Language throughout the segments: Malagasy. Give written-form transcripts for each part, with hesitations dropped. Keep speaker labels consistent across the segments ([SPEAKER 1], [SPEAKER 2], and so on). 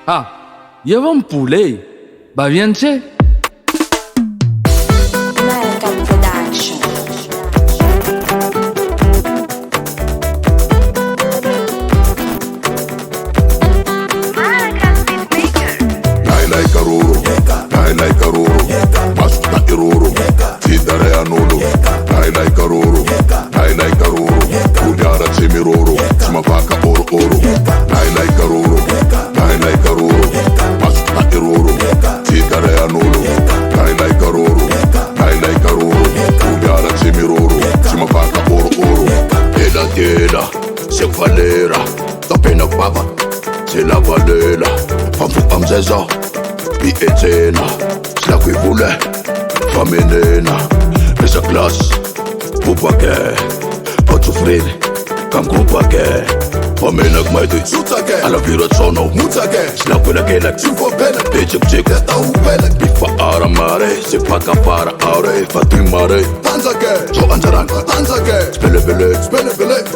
[SPEAKER 1] Ah, lleva un pulei. Va bien, che.
[SPEAKER 2] American Production.
[SPEAKER 3] Nailai karuru, masuta iruru, tidare anulu. Nailai karuru, kunyara timiruru, simapaka oru. Nailai karuru, masuta iruru, tidare anulu. Nailai karuru, kunyara timiruru, simapaka oru. Ela, sekvalera, tapena baba, sela valela, pampu amzeza. Bietena, slakwivule, famenena. Esa klas, upake, patsufrili, kankupake. Famena kmaitu, alavira tsono, slakwela kelak, pechik chik, bifa aramare, sipaka para aure, fatimare. So anjarang, spelebele,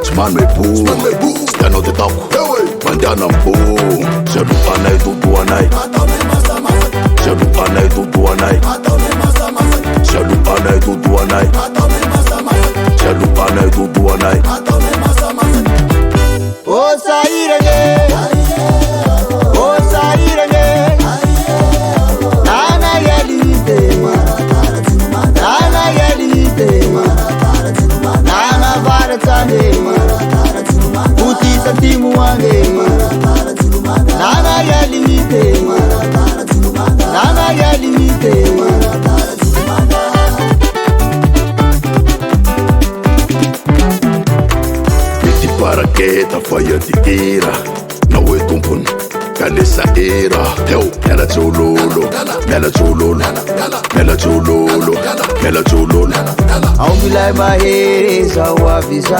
[SPEAKER 3] sman me pu, stano te taku, mandianam pu. Selu anay tutuanay, selu anay tutuanay, selu anay tutuanay, selu anay tutuanay.
[SPEAKER 4] O sairenge, nana yelite, nana varatane, uti santimu wange, nana yelite.
[SPEAKER 3] Iti paraketa faya ti ira, na we tumpun kanesa ira. Teu, mela tsululu.
[SPEAKER 4] Aumilai mahere zawavisa,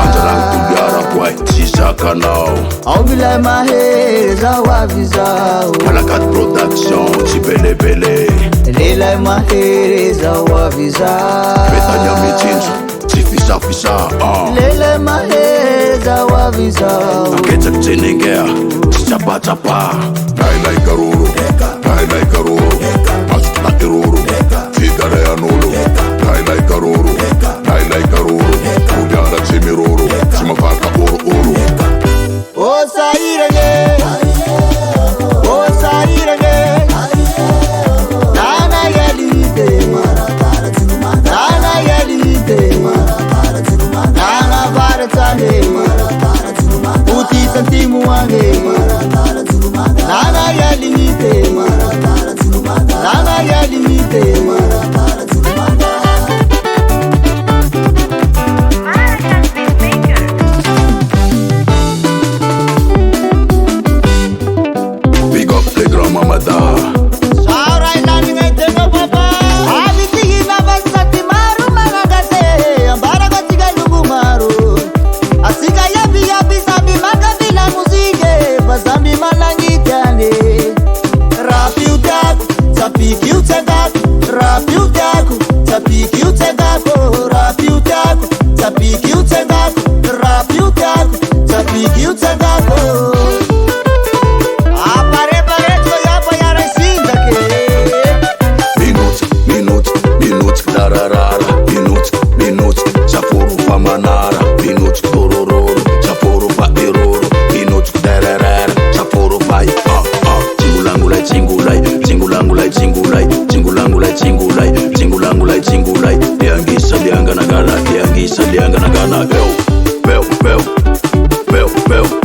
[SPEAKER 3] Anjarang kubyara kwai, sisaka now.
[SPEAKER 4] aumilai mahere zawavisa,
[SPEAKER 3] Malakat production, si bele.
[SPEAKER 4] lelai mahere zawavisa,
[SPEAKER 3] Betanya michinsu, si fisa.
[SPEAKER 4] lelai mahere zawavisa.
[SPEAKER 3] Aketsak tsinengea, si chapa. Nailai karuru, masuta iruru, tidare anulu. Nailai karuru, kunyara timiruru, simapaka oru.
[SPEAKER 4] O sairenge, nana yelite, nana varatane, uti santimu wange, nana yelite.
[SPEAKER 3] Big up the grandmamada.
[SPEAKER 4] Saurai nani ngai tengo papa, abi tigi na basati maru magagate, ambara gatiga lungu maru. Asika yabi sabi magabi la muzike, basambi malangi kane. Rapi utaku, sapiki utagaku, rapi utaku, sapiki utagaku, rapi utaku, sapiki utagaku, rapi utaku, sapiki utagaku.
[SPEAKER 3] Minut, dararara. Minut, chafuru pa manara. Minut, torororo, chafuru pa iroro. Minut, dararara, chafuru pa chingulai. Liangisa lianga nagana. Beu.